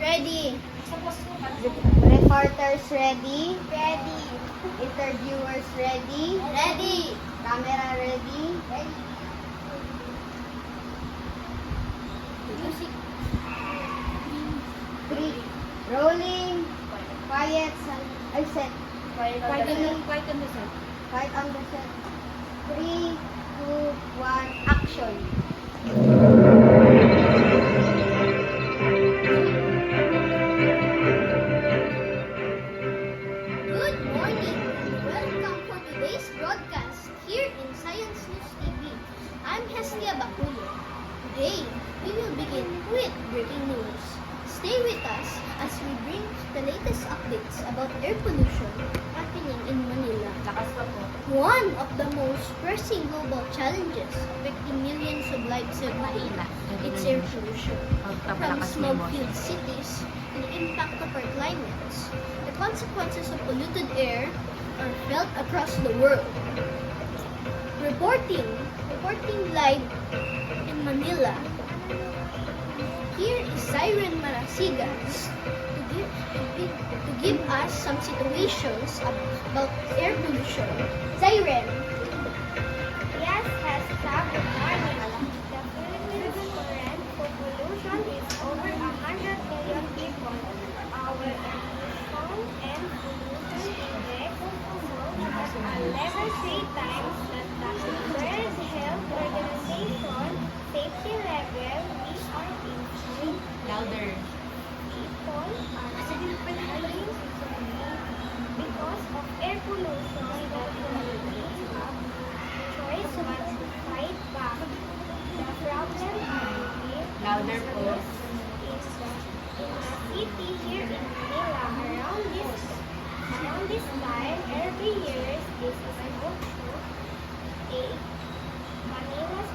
Ready. Reporters ready? Ready. Interviewers ready? Ready. Camera ready? Ready. Music. 3. Rolling. Quiet. Set. Quiet on the set. Quiet on the set. 3, 2, 1, action. Good morning and welcome for today's broadcast here in Science News TV. I'm Hestia Bakuyo. Today, we will begin with breaking news. Stay with us as we bring the latest updates about air pollution happening in Manila. One of the most pressing global challenges affecting millions of lives in Manila is air pollution. From smoke-filled cities and the impact of our climates, the consequences of polluted air are felt across the world. Reporting live in Manila, here is Siren Marasigas to give us some situations about air pollution. Siren. Yes, good morning. The Philippines' current population is over 100 million people. Our emission and pollution index is at a level 3 times that the World Health Organization safety level. We are inside. Louder. People are dying because of air pollution. The communities have choice but to fight back. The problem Louder po. is that in the city here in Manila, around this time, every year is a smoke show. Manila's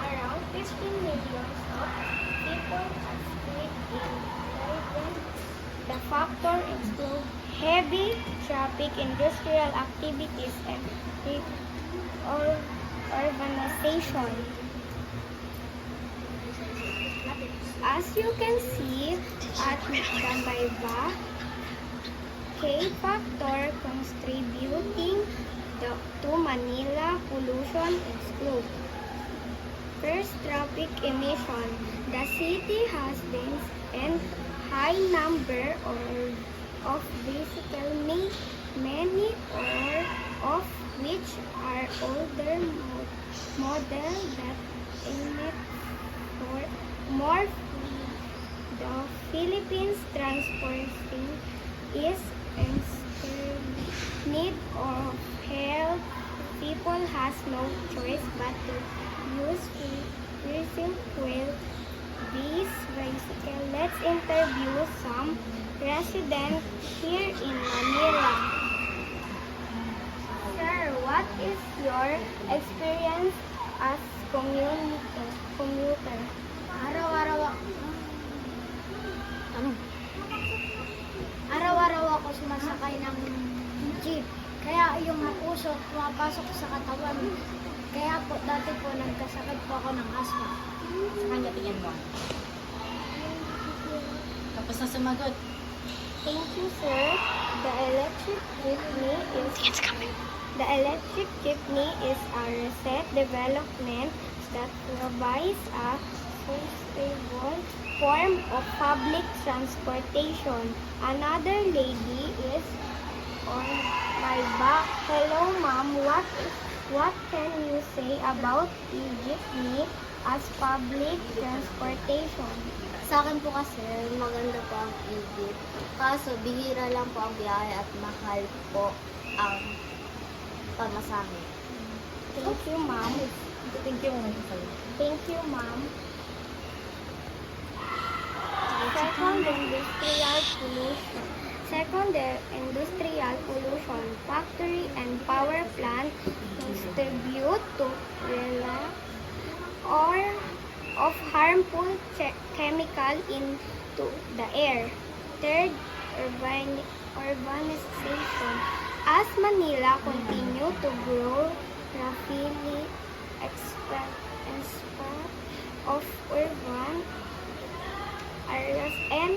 around 15 million of people are split in different. The factor include heavy traffic, industrial activities, and urbanization. As you can see at the Bayba, K-factor contributing to Manila pollution include: first, traffic emission. The city has dense and high number of vehicles, many of which are older models that emit more. The Philippines transporting is in need of help. People has no choice but to use fossil fuel. These bicycle. Let's interview some residents here in Manila. Sir, what is your experience as commuter? Araw-araw ako sumasakay ng jeep. Kaya yung puso pumapasok sa katawan. Kaya po dati po nagkasakit po ako ng asthma. Sa kanya tingin mo. Tapos na sumagot. Thank you, sir. The electric jeepney is a recent development that provides a sustainable form of public transportation. Another lady is on my back. Hello, ma'am. What can you say about e-jeepney as public transportation? Sa akin po kasi, maganda po ang e-jeep. Kaso, bihira lang po ang biyahe at mahal po ang pamasahe. Thank you, ma'am. Thank you muna sa'yo. Thank you, ma'am. Second, the industrial pollution. Factory and power plant contribute to release of harmful chemical into the air. Third, urbanization. As Manila continue to grow rapidly, expand of urban areas and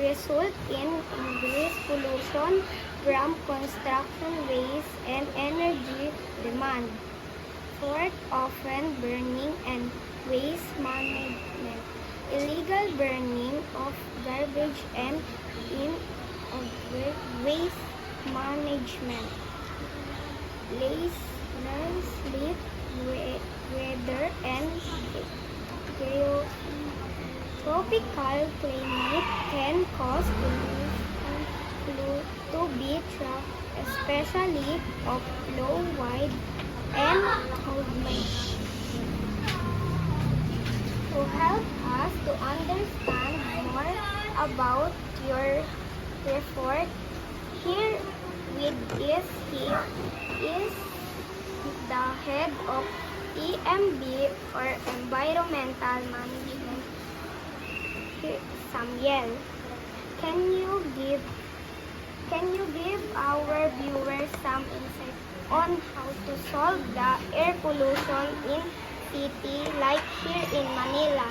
result in increased pollution from construction waste and energy demand. Fourth, often burning and waste management. Illegal burning of garbage and in of waste management. Sleep, weather, and tropical climate can cause pollution to be trapped, especially of low, wide, and movement. To help us to understand more about your report, here with is he is the head of EMB or Environmental Management, Samuel. Can you give our viewers some insight on how to solve the air pollution in city like here in Manila?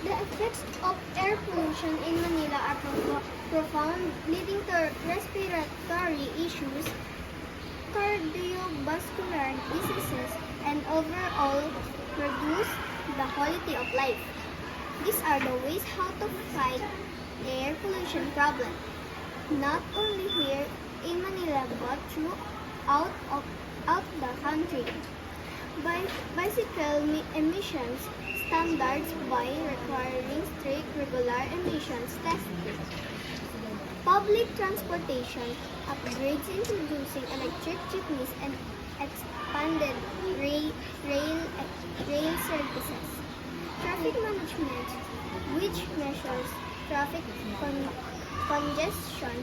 The effects of air pollution in Manila are profound, leading to respiratory issues, cardiovascular diseases, and overall reduce the quality of life. These are the ways how to fight air pollution problem, not only here in Manila but throughout the country. Bicycle emissions standards by requiring strict regular emissions testing. Public transportation upgrades introducing electric jeepneys and expanded rail services. Traffic management, which measures traffic congestion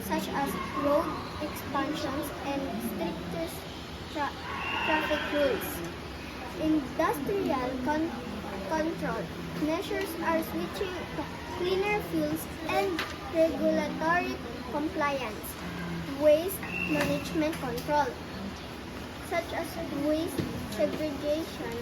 such as road expansions and strictest traffic rules. Industrial control measures are switching to cleaner fuels and regulatory compliance. Waste management control, such as waste segregation,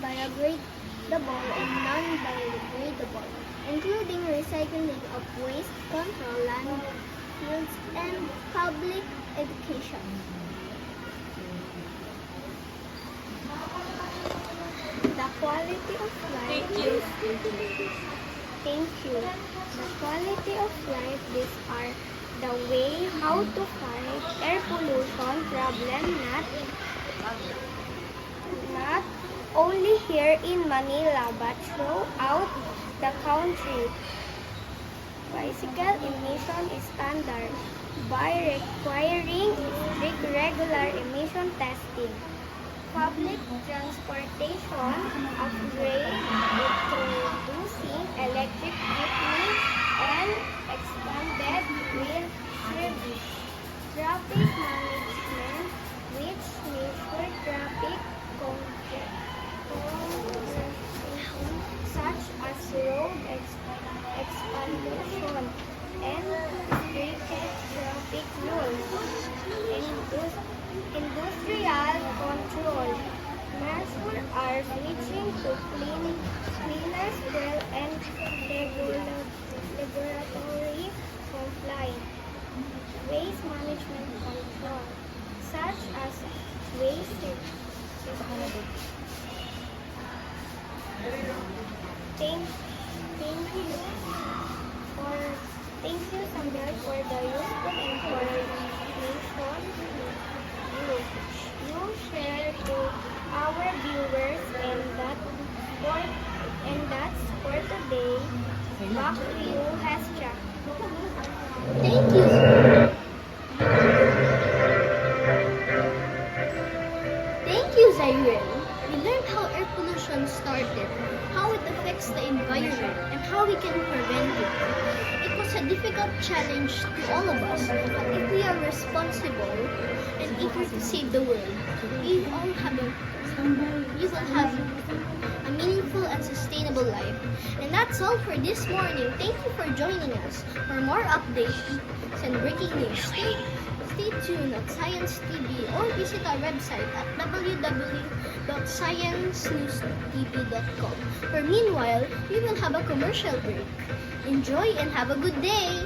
biodegradable and non-biodegradable, including recycling of waste, control landfills, and public education. The quality of life. Thank you. The quality of life. These are the way how to fight air pollution problem not only here in Manila but throughout the country. Bicycle emission standard by requiring strict regular emission testing. Public transportation upgrade introducing electric jeepney and expanded rail service. Traffic management, which measure traffic congestion such as road expansion and stricter traffic rules. Industrial control measures are switching to cleaner fuel and regulatory compliance. Waste management control, such as waste Thank you, Samuel, for the useful information you share to our viewers, and that's for today. Back to you, Hestia. Thank you. Thank you, Zaire. We learned how air pollution started, how it affects the environment, and how we can prevent it. It was a difficult challenge to all of us, but if we are responsible and eager to save the world, you will have a meaningful and sustainable life. And that's all for this morning. Thank you for joining us. For more updates and breaking news, Stay tuned at Science TV or visit our website at www.sciencenewstv.com. For meanwhile, we will have a commercial break. Enjoy and have a good day!